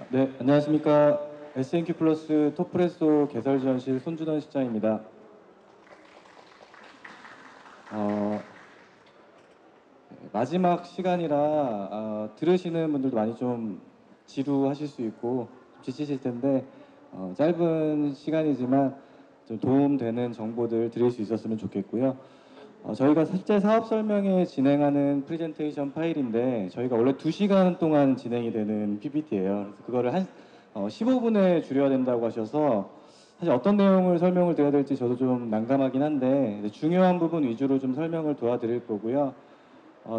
네, 안녕하십니까. SNQ 플러스 토프레소 개설지원실 손준원 실장입니다. 마지막 시간이라 들으시는 분들도 많이 좀 지루하실 수 있고 좀 지치실 텐데 짧은 시간이지만 좀 도움되는 정보들 드릴 수 있었으면 좋겠고요. 저희가 실제 사업 설명회 진행하는 프레젠테이션 파일인데 저희가 원래 2시간 동안 진행이 되는 PPT예요. 그래서 그거를 15분에 줄여야 된다고 하셔서 사실 어떤 내용을 설명을 드려야 될지 저도 좀 난감하긴 한데 중요한 부분 위주로 좀 설명을 도와드릴 거고요.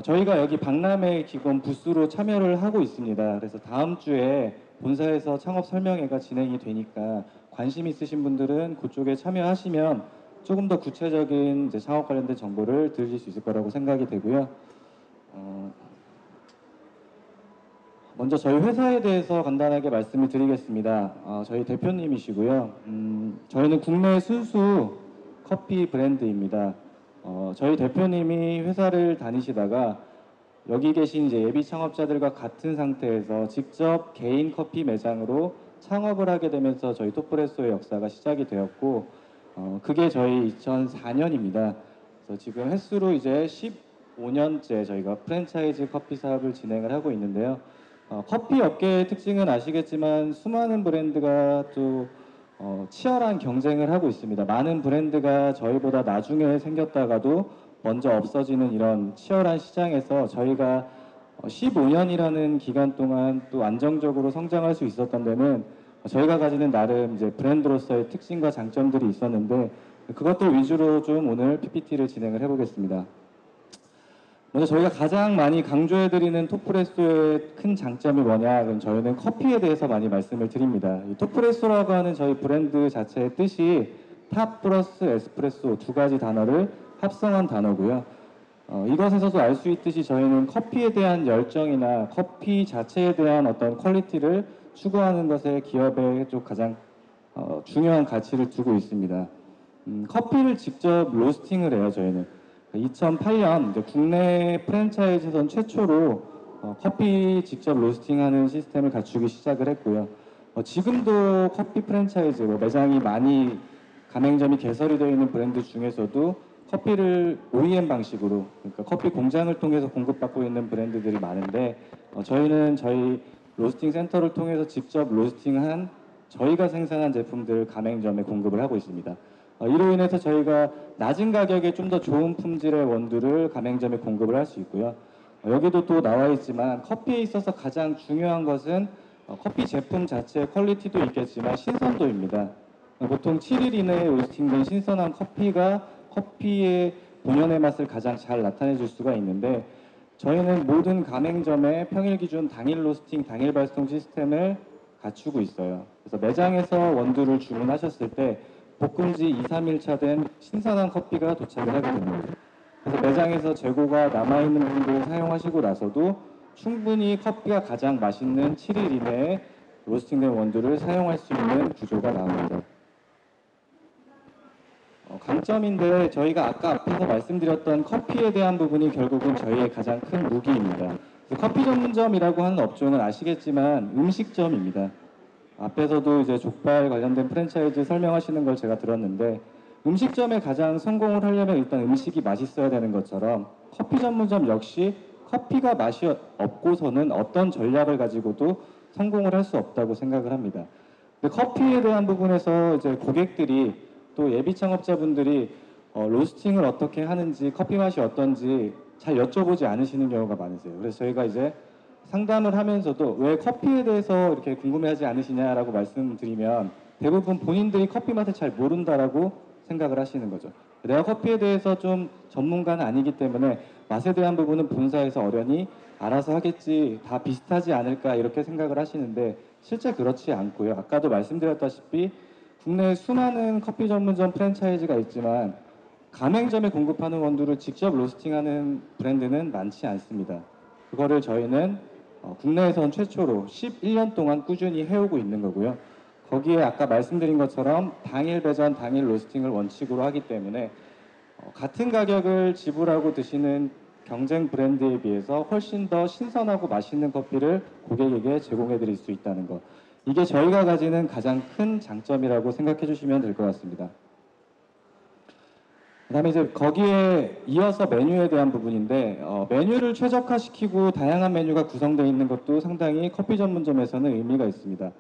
저희가 여기 박람회 기본 부스로 참여를 하고 있습니다. 그래서 다음 주에 본사에서 창업 설명회가 진행이 되니까 관심 있으신 분들은 그쪽에 참여하시면 조금 더 구체적인 이제 창업 관련된 정보를 들으실 수 있을 거라고 생각이 되고요. 먼저 저희 회사에 대해서 간단하게 말씀을 드리겠습니다. 저희 대표님이시고요. 저희는 국내 순수 커피 브랜드입니다. 저희 대표님이 회사를 다니시다가 여기 계신 이제 예비 창업자들과 같은 상태에서 직접 개인 커피 매장으로 창업을 하게 되면서 저희 토프레소의 역사가 시작이 되었고, 그게 저희 2004년입니다. 그래서 지금 횟수로 이제 15년째 저희가 프랜차이즈 커피 사업을 진행을 하고 있는데요. 커피 업계의 특징은 아시겠지만 수많은 브랜드가 또 치열한 경쟁을 하고 있습니다. 많은 브랜드가 저희보다 나중에 생겼다가도 먼저 없어지는 이런 치열한 시장에서 저희가 15년이라는 기간 동안 또 안정적으로 성장할 수 있었던 데는 저희가 가지는 나름 이제 브랜드로서의 특징과 장점들이 있었는데 그것들 위주로 좀 오늘 PPT를 진행을 해보겠습니다. 먼저 저희가 가장 많이 강조해드리는 토프레소의 큰 장점이 뭐냐? 그럼 저희는 커피에 대해서 많이 말씀을 드립니다. 이 토프레소라고 하는 저희 브랜드 자체의 뜻이 탑 플러스 에스프레소 두 가지 단어를 합성한 단어고요. 이것에서도 알 수 있듯이 저희는 커피에 대한 열정이나 커피 자체에 대한 어떤 퀄리티를 추구하는 것에 기업의 좀 가장 중요한 가치를 두고 있습니다. 커피를 직접 로스팅을 해요, 저희는. 2008년 국내 프랜차이즈선 최초로 커피 직접 로스팅하는 시스템을 갖추기 시작을 했고요. 지금도 커피 프랜차이즈 매장이 많이 가맹점이 개설이 되어 있는 브랜드 중에서도 커피를 OEM 방식으로 그러니까 커피 공장을 통해서 공급받고 있는 브랜드들이 많은데 저희는 저희 로스팅 센터를 통해서 직접 로스팅한 저희가 생산한 제품들 가맹점에 공급을 하고 있습니다. 이로 인해서 저희가 낮은 가격에 좀 더 좋은 품질의 원두를 가맹점에 공급을 할 수 있고요. 여기도 또 나와 있지만 커피에 있어서 가장 중요한 것은 커피 제품 자체의 퀄리티도 있겠지만 신선도입니다. 보통 7일 이내에 로스팅된 신선한 커피가 커피의 본연의 맛을 가장 잘 나타내 줄 수가 있는데 저희는 모든 가맹점에 평일 기준 당일 로스팅, 당일 발송 시스템을 갖추고 있어요. 그래서 매장에서 원두를 주문하셨을 때 볶은 지 2, 3일 차 된 신선한 커피가 도착을 하게 됩니다. 그래서 매장에서 재고가 남아있는 원두를 사용하시고 나서도 충분히 커피가 가장 맛있는 7일 이내에 로스팅된 원두를 사용할 수 있는 구조가 나옵니다. 강점인데 저희가 아까 앞에서 말씀드렸던 커피에 대한 부분이 결국은 저희의 가장 큰 무기입니다. 커피 전문점이라고 하는 업종은 아시겠지만 음식점입니다. 앞에서도 이제 족발 관련된 프랜차이즈 설명하시는 걸 제가 들었는데 음식점에 가장 성공을 하려면 일단 음식이 맛있어야 되는 것처럼 커피 전문점 역시 커피가 맛이 없고서는 어떤 전략을 가지고도 성공을 할 수 없다고 생각을 합니다. 근데 커피에 대한 부분에서 이제 고객들이 또 예비 창업자분들이 로스팅을 어떻게 하는지 커피 맛이 어떤지 잘 여쭤보지 않으시는 경우가 많으세요. 그래서 저희가 이제 상담을 하면서도 왜 커피에 대해서 이렇게 궁금해하지 않으시냐라고 말씀드리면 대부분 본인들이 커피 맛을 잘 모른다라고 생각을 하시는 거죠. 내가 커피에 대해서 좀 전문가는 아니기 때문에 맛에 대한 부분은 본사에서 어련히 알아서 하겠지, 다 비슷하지 않을까 이렇게 생각을 하시는데 실제 그렇지 않고요. 아까도 말씀드렸다시피 국내에 수많은 커피 전문점 프랜차이즈가 있지만 가맹점에 공급하는 원두를 직접 로스팅하는 브랜드는 많지 않습니다. 그거를 저희는 국내에선 최초로 11년 동안 꾸준히 해오고 있는 거고요. 거기에 아까 말씀드린 것처럼 당일 배전, 당일 로스팅을 원칙으로 하기 때문에 같은 가격을 지불하고 드시는 경쟁 브랜드에 비해서 훨씬 더 신선하고 맛있는 커피를 고객에게 제공해 드릴 수 있다는 것. 이게 저희가 가지는 가장 큰 장점이라고 생각해 주시면 될 것 같습니다. 그다음에 이제 거기에 이어서 메뉴에 대한 부분인데 메뉴를 최적화시키고 다양한 메뉴가 구성되어 있는 것도 상당히 커피 전문점에서는 의미가 있습니다.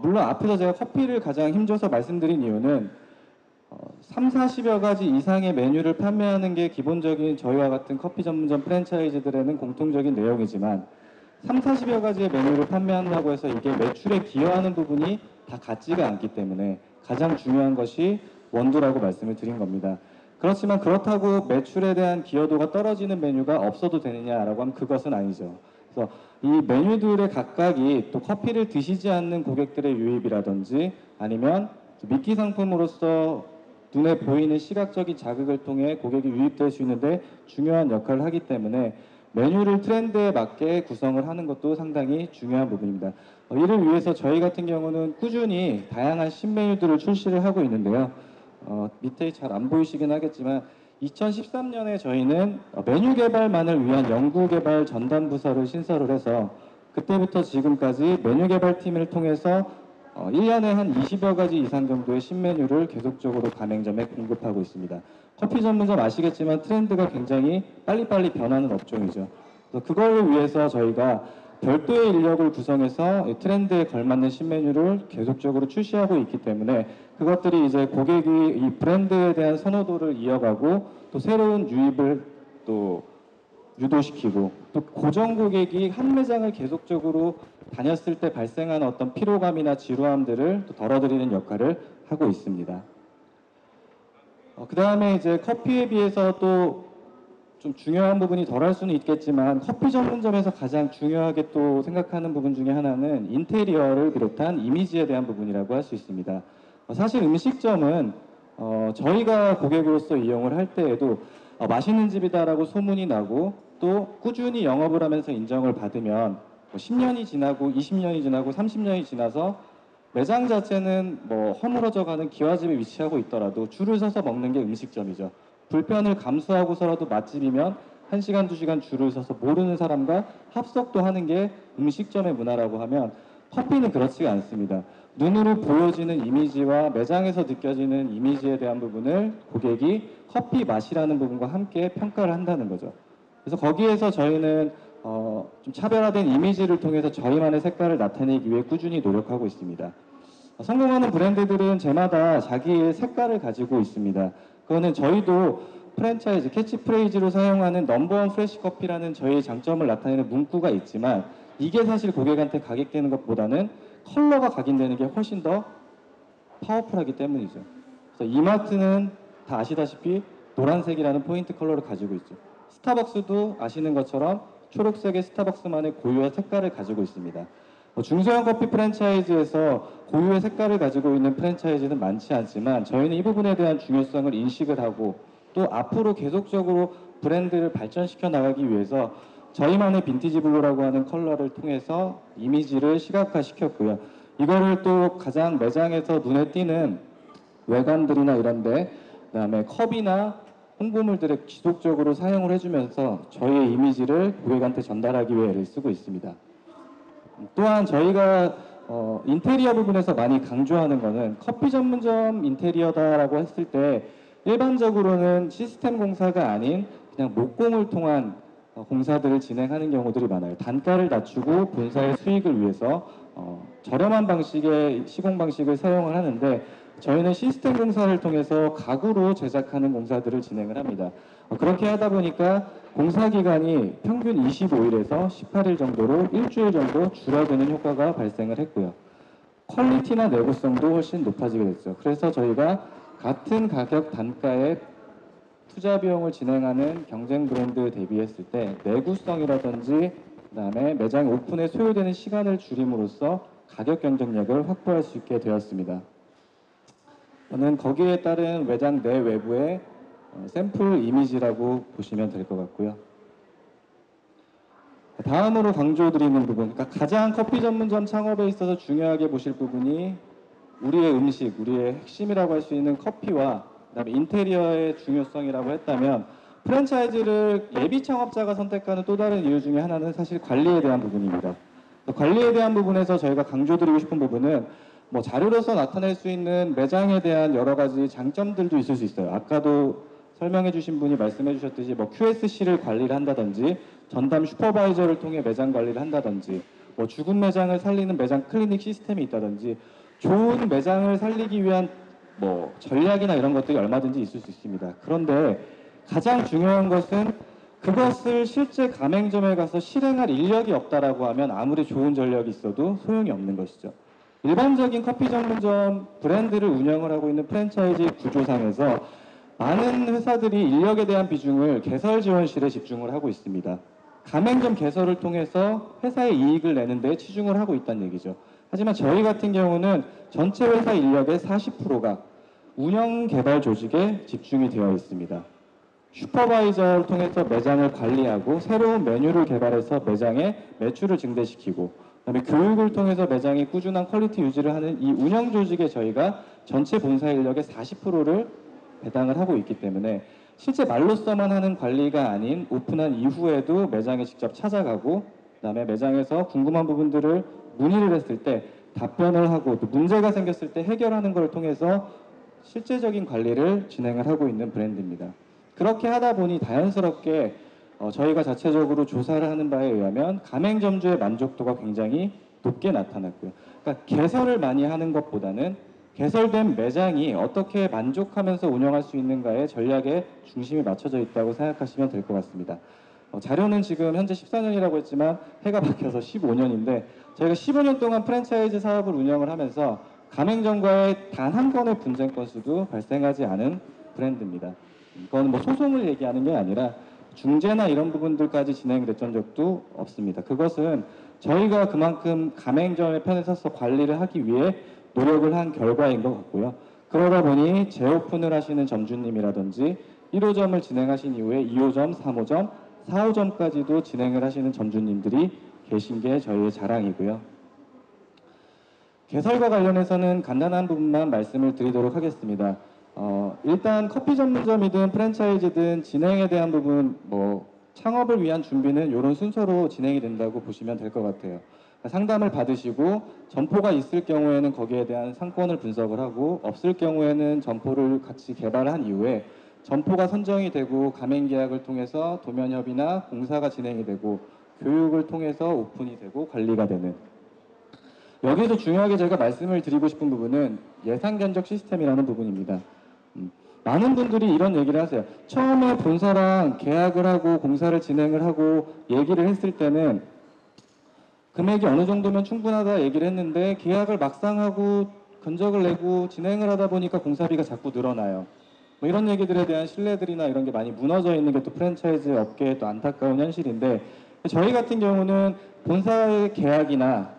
물론 앞에서 제가 커피를 가장 힘줘서 말씀드린 이유는 3, 40여 가지 이상의 메뉴를 판매하는 게 기본적인 저희와 같은 커피 전문점 프랜차이즈들에는 공통적인 내용이지만 3, 40여 가지의 메뉴를 판매한다고 해서 이게 매출에 기여하는 부분이 다 같지가 않기 때문에 가장 중요한 것이 원두라고 말씀을 드린 겁니다. 그렇지만 그렇다고 매출에 대한 기여도가 떨어지는 메뉴가 없어도 되느냐라고 하면 그것은 아니죠. 그래서 이 메뉴들의 각각이 또 커피를 드시지 않는 고객들의 유입이라든지 아니면 미끼 상품으로서 눈에 보이는 시각적인 자극을 통해 고객이 유입될 수 있는데 중요한 역할을 하기 때문에 메뉴를 트렌드에 맞게 구성을 하는 것도 상당히 중요한 부분입니다. 이를 위해서 저희 같은 경우는 꾸준히 다양한 신메뉴들을 출시를 하고 있는데요. 밑에 잘 안 보이시긴 하겠지만 2013년에 저희는 메뉴 개발만을 위한 연구개발 전담 부서를 신설을 해서 그때부터 지금까지 메뉴 개발팀을 통해서 1년에 한 20여 가지 이상 정도의 신메뉴를 계속적으로 가맹점에 공급하고 있습니다. 커피 전문점 아시겠지만 트렌드가 굉장히 빨리빨리 변하는 업종이죠. 그래서 그걸 위해서 저희가 별도의 인력을 구성해서 트렌드에 걸맞는 신메뉴를 계속적으로 출시하고 있기 때문에 그것들이 이제 고객이 이 브랜드에 대한 선호도를 이어가고 또 새로운 유입을 또 유도시키고 또 고정 고객이 한 매장을 계속적으로 다녔을 때 발생하는 어떤 피로감이나 지루함들을 또 덜어드리는 역할을 하고 있습니다. 그 다음에 이제 커피에 비해서 또 좀 중요한 부분이 덜할 수는 있겠지만 커피 전문점에서 가장 중요하게 또 생각하는 부분 중에 하나는 인테리어를 비롯한 이미지에 대한 부분이라고 할 수 있습니다. 사실 음식점은 저희가 고객으로서 이용을 할 때에도 맛있는 집이다라고 소문이 나고 또 꾸준히 영업을 하면서 인정을 받으면 10년이 지나고 20년이 지나고 30년이 지나서 매장 자체는 허물어져 가는 기와집에 위치하고 있더라도 줄을 서서 먹는 게 음식점이죠. 불편을 감수하고서라도 맛집이면 1시간, 2시간 줄을 서서 모르는 사람과 합석도 하는 게 음식점의 문화라고 하면 커피는 그렇지가 않습니다. 눈으로 보여지는 이미지와 매장에서 느껴지는 이미지에 대한 부분을 고객이 커피 맛이라는 부분과 함께 평가를 한다는 거죠. 그래서 거기에서 저희는 좀 차별화된 이미지를 통해서 저희만의 색깔을 나타내기 위해 꾸준히 노력하고 있습니다. 성공하는 브랜드들은 제마다 자기의 색깔을 가지고 있습니다. 그거는 저희도 프랜차이즈, 캐치프레이즈로 사용하는 넘버원 프레시 커피라는 저희의 장점을 나타내는 문구가 있지만 이게 사실 고객한테 각인되는 것보다는 컬러가 각인되는 게 훨씬 더 파워풀하기 때문이죠. 그래서 이마트는 다 아시다시피 노란색이라는 포인트 컬러를 가지고 있죠. 스타벅스도 아시는 것처럼 초록색의 스타벅스만의 고유의 색깔을 가지고 있습니다. 중소형 커피 프랜차이즈에서 고유의 색깔을 가지고 있는 프랜차이즈는 많지 않지만 저희는 이 부분에 대한 중요성을 인식을 하고 또 앞으로 계속적으로 브랜드를 발전시켜 나가기 위해서 저희만의 빈티지 블루라고 하는 컬러를 통해서 이미지를 시각화시켰고요. 이거를 또 가장 매장에서 눈에 띄는 외관들이나 이런데 그다음에 컵이나 홍보물들에 지속적으로 사용을 해주면서 저희의 이미지를 고객한테 전달하기 위해 애를 쓰고 있습니다. 또한 저희가 인테리어 부분에서 많이 강조하는 거는 커피 전문점 인테리어다라고 했을 때 일반적으로는 시스템 공사가 아닌 그냥 목공을 통한 공사들을 진행하는 경우들이 많아요. 단가를 낮추고 본사의 수익을 위해서 저렴한 방식의 시공 방식을 사용을 하는데 저희는 시스템 공사를 통해서 가구로 제작하는 공사들을 진행을 합니다. 그렇게 하다 보니까 공사 기간이 평균 25일에서 18일 정도로 일주일 정도 줄어드는 효과가 발생을 했고요. 퀄리티나 내구성도 훨씬 높아지게 됐죠. 그래서 저희가 같은 가격 단가의 투자 비용을 진행하는 경쟁 브랜드 대비했을 때 내구성이라든지 그다음에 매장 오픈에 소요되는 시간을 줄임으로써 가격 경쟁력을 확보할 수 있게 되었습니다. 저는 거기에 따른 매장 내 외부의 샘플 이미지라고 보시면 될 것 같고요. 다음으로 강조드리는 부분, 그러니까 가장 커피 전문점 창업에 있어서 중요하게 보실 부분이 우리의 음식, 우리의 핵심이라고 할 수 있는 커피와 그다음에 인테리어의 중요성이라고 했다면 프랜차이즈를 예비 창업자가 선택하는 또 다른 이유 중에 하나는 사실 관리에 대한 부분입니다. 관리에 대한 부분에서 저희가 강조드리고 싶은 부분은 뭐 자료로서 나타낼 수 있는 매장에 대한 여러 가지 장점들도 있을 수 있어요. 아까도 설명해 주신 분이 말씀해 주셨듯이 뭐 QSC를 관리를 한다든지 전담 슈퍼바이저를 통해 매장 관리를 한다든지 뭐 죽은 매장을 살리는 매장 클리닉 시스템이 있다든지 좋은 매장을 살리기 위한 뭐 전략이나 이런 것들이 얼마든지 있을 수 있습니다. 그런데 가장 중요한 것은 그것을 실제 가맹점에 가서 실행할 인력이 없다라고 하면 아무리 좋은 전략이 있어도 소용이 없는 것이죠. 일반적인 커피 전문점 브랜드를 운영을 하고 있는 프랜차이즈 구조상에서 많은 회사들이 인력에 대한 비중을 개설 지원실에 집중을 하고 있습니다. 가맹점 개설을 통해서 회사의 이익을 내는 데 치중을 하고 있다는 얘기죠. 하지만 저희 같은 경우는 전체 회사 인력의 40%가 운영 개발 조직에 집중이 되어 있습니다. 슈퍼바이저를 통해서 매장을 관리하고 새로운 메뉴를 개발해서 매장의 매출을 증대시키고 그다음에 교육을 통해서 매장의 꾸준한 퀄리티 유지를 하는 이 운영 조직에 저희가 전체 본사 인력의 40%를 배당을 하고 있기 때문에 실제 말로써만 하는 관리가 아닌 오픈한 이후에도 매장에 직접 찾아가고 그다음에 매장에서 궁금한 부분들을 문의를 했을 때 답변을 하고 또 문제가 생겼을 때 해결하는 걸 통해서 실제적인 관리를 진행을 하고 있는 브랜드입니다. 그렇게 하다 보니 자연스럽게 저희가 자체적으로 조사를 하는 바에 의하면 가맹점주의 만족도가 굉장히 높게 나타났고요. 그러니까 개설을 많이 하는 것보다는 개설된 매장이 어떻게 만족하면서 운영할 수 있는가에 전략에 중심이 맞춰져 있다고 생각하시면 될 것 같습니다. 자료는 지금 현재 14년이라고 했지만 해가 바뀌어서 15년인데 저희가 15년 동안 프랜차이즈 사업을 운영을 하면서 가맹점과의 단 한 건의 분쟁 건수도 발생하지 않은 브랜드입니다. 이건 뭐 소송을 얘기하는 게 아니라 중재나 이런 부분들까지 진행됐던 적도 없습니다. 그것은 저희가 그만큼 가맹점의 편에 서서 관리를 하기 위해 노력을 한 결과인 것 같고요. 그러다 보니 재오픈을 하시는 점주님이라든지 1호점을 진행하신 이후에 2호점, 3호점, 4호점까지도 진행을 하시는 점주님들이 계신 게 저희의 자랑이고요. 개설과 관련해서는 간단한 부분만 말씀을 드리도록 하겠습니다. 일단 커피 전문점이든 프랜차이즈든 진행에 대한 부분, 뭐 창업을 위한 준비는 이런 순서로 진행이 된다고 보시면 될 것 같아요. 상담을 받으시고 점포가 있을 경우에는 거기에 대한 상권을 분석을 하고 없을 경우에는 점포를 같이 개발한 이후에 점포가 선정이 되고 가맹 계약을 통해서 도면협의나 공사가 진행이 되고 교육을 통해서 오픈이 되고 관리가 되는 여기서 중요하게 제가 말씀을 드리고 싶은 부분은 예산 견적 시스템이라는 부분입니다. 많은 분들이 이런 얘기를 하세요. 처음에 본사랑 계약을 하고 공사를 진행을 하고 얘기를 했을 때는 금액이 어느 정도면 충분하다 얘기를 했는데 계약을 막상 하고 견적을 내고 진행을 하다 보니까 공사비가 자꾸 늘어나요. 뭐 이런 얘기들에 대한 신뢰들이나 이런 게 많이 무너져 있는 게 또 프랜차이즈 업계의 또 안타까운 현실인데 저희 같은 경우는 본사의 계약이나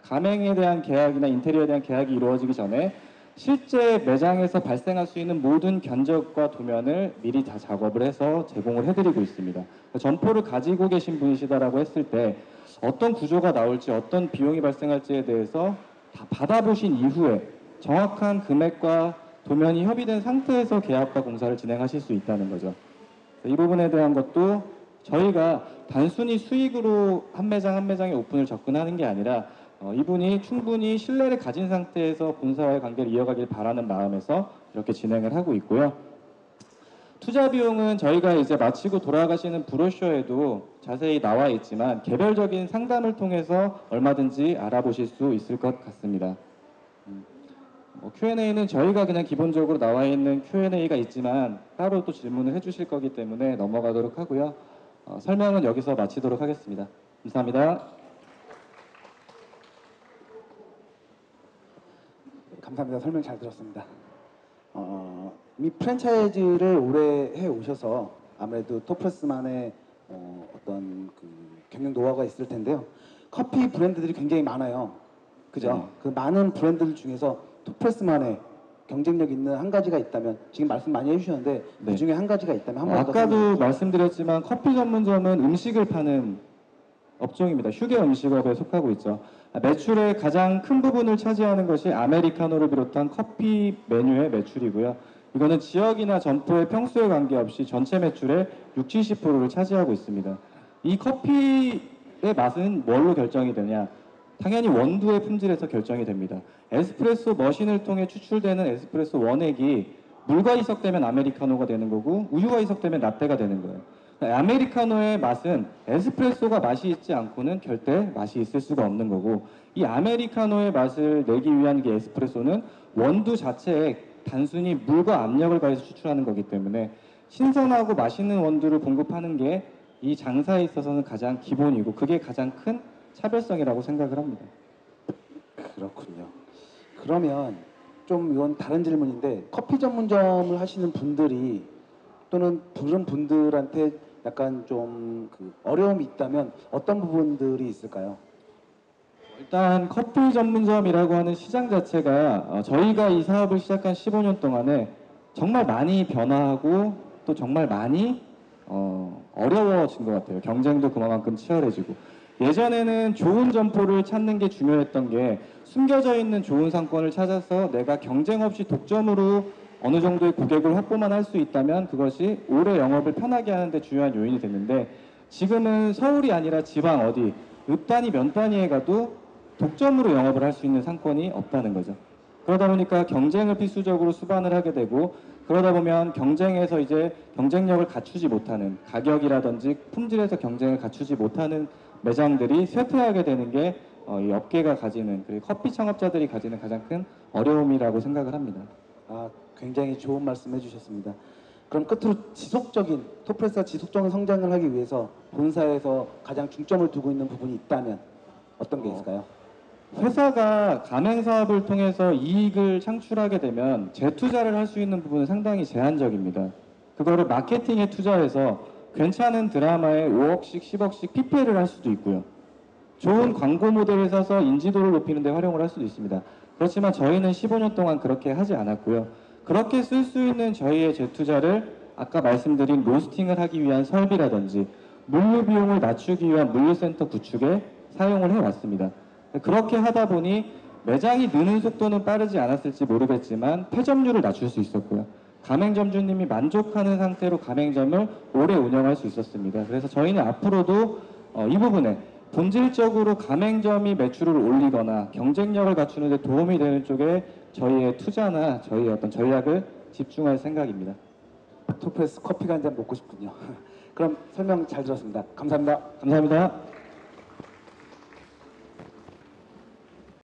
가맹에 대한 계약이나 인테리어에 대한 계약이 이루어지기 전에 실제 매장에서 발생할 수 있는 모든 견적과 도면을 미리 다 작업을 해서 제공을 해드리고 있습니다. 점포를 가지고 계신 분이시다라고 했을 때 어떤 구조가 나올지 어떤 비용이 발생할지에 대해서 다 받아보신 이후에 정확한 금액과 도면이 협의된 상태에서 계약과 공사를 진행하실 수 있다는 거죠. 이 부분에 대한 것도 저희가 단순히 수익으로 한 매장 한 매장의 오픈을 접근하는 게 아니라 이분이 충분히 신뢰를 가진 상태에서 본사와의 관계를 이어가길 바라는 마음에서 이렇게 진행을 하고 있고요. 투자 비용은 저희가 이제 마치고 돌아가시는 브로셔에도 자세히 나와 있지만 개별적인 상담을 통해서 얼마든지 알아보실 수 있을 것 같습니다. Q&A는 저희가 그냥 기본적으로 나와 있는 Q&A가 있지만 따로 또 질문을 해주실 거기 때문에 넘어가도록 하고요. 설명은 여기서 마치도록 하겠습니다. 감사합니다. 감사합니다. 설명 잘 들었습니다. 이 프랜차이즈를 오래 해 오셔서 아무래도 토프레스만의 어떤 그 경영 노하우가 있을 텐데요. 커피 브랜드들이 굉장히 많아요. 그죠? 네. 그 많은 브랜드들 중에서 토프레스만의 경쟁력 있는 한 가지가 있다면 지금 말씀 많이 해주셨는데 네. 그 중에 한 가지가 있다면 한 번 더 아까도 말씀드렸지만 커피 전문점은 음식을 파는 업종입니다. 휴게 음식업에 속하고 있죠. 매출의 가장 큰 부분을 차지하는 것이 아메리카노를 비롯한 커피 메뉴의 매출이고요. 이거는 지역이나 점포의 평수에 관계없이 전체 매출의 60, 70%를 차지하고 있습니다. 이 커피의 맛은 뭘로 결정이 되냐? 당연히 원두의 품질에서 결정이 됩니다. 에스프레소 머신을 통해 추출되는 에스프레소 원액이 물과 희석되면 아메리카노가 되는 거고 우유가 희석되면 라떼가 되는 거예요. 아메리카노의 맛은 에스프레소가 맛이 있지 않고는 절대 맛이 있을 수가 없는 거고, 이 아메리카노의 맛을 내기 위한 게 에스프레소는 원두 자체에 단순히 물과 압력을 가해서 추출하는 거기 때문에 신선하고 맛있는 원두를 공급하는 게 이 장사에 있어서는 가장 기본이고 그게 가장 큰 차별성이라고 생각을 합니다. 그렇군요. 그러면 좀 이건 다른 질문인데 커피 전문점을 하시는 분들이 또는 그런 분들한테 약간 좀 그 어려움이 있다면 어떤 부분들이 있을까요? 일단 커피 전문점이라고 하는 시장 자체가 저희가 이 사업을 시작한 15년 동안에 정말 많이 변화하고 또 정말 많이 어려워진 것 같아요. 경쟁도 그만큼 치열해지고, 예전에는 좋은 점포를 찾는 게 중요했던 게 숨겨져 있는 좋은 상권을 찾아서 내가 경쟁 없이 독점으로 어느 정도의 고객을 확보만 할 수 있다면 그것이 오래 영업을 편하게 하는 데 중요한 요인이 됐는데, 지금은 서울이 아니라 지방 어디 읍 단위 면 단위에 가도 독점으로 영업을 할 수 있는 상권이 없다는 거죠. 그러다 보니까 경쟁을 필수적으로 수반을 하게 되고, 그러다 보면 경쟁에서 이제 경쟁력을 갖추지 못하는, 가격이라든지 품질에서 경쟁을 갖추지 못하는 매장들이 쇠퇴하게 되는 게 이 업계가 가지는, 그리고 커피 창업자들이 가지는 가장 큰 어려움이라고 생각을 합니다. 아, 굉장히 좋은 말씀 해주셨습니다. 그럼 끝으로 지속적인 토프레스가 지속적인 성장을 하기 위해서 본사에서 가장 중점을 두고 있는 부분이 있다면 어떤 게 있을까요? 회사가 가맹 사업을 통해서 이익을 창출하게 되면 재투자를 할 수 있는 부분은 상당히 제한적입니다. 그거를 마케팅에 투자해서 괜찮은 드라마에 5억씩 10억씩 PPL을 할 수도 있고요. 좋은 광고 모델을 사서 인지도를 높이는 데 활용을 할 수도 있습니다. 그렇지만 저희는 15년 동안 그렇게 하지 않았고요. 그렇게 쓸 수 있는 저희의 재투자를 아까 말씀드린 로스팅을 하기 위한 설비라든지 물류 비용을 낮추기 위한 물류센터 구축에 사용을 해왔습니다. 그렇게 하다 보니 매장이 느는 속도는 빠르지 않았을지 모르겠지만 폐점률을 낮출 수 있었고요. 가맹점주님이 만족하는 상태로 가맹점을 오래 운영할 수 있었습니다. 그래서 저희는 앞으로도 이 부분에 본질적으로 가맹점이 매출을 올리거나 경쟁력을 갖추는 데 도움이 되는 쪽에 저희의 투자나 저희의 어떤 전략을 집중할 생각입니다. 토프레스 커피가 한 잔 먹고 싶군요. 그럼 설명 잘 들었습니다. 감사합니다. 감사합니다.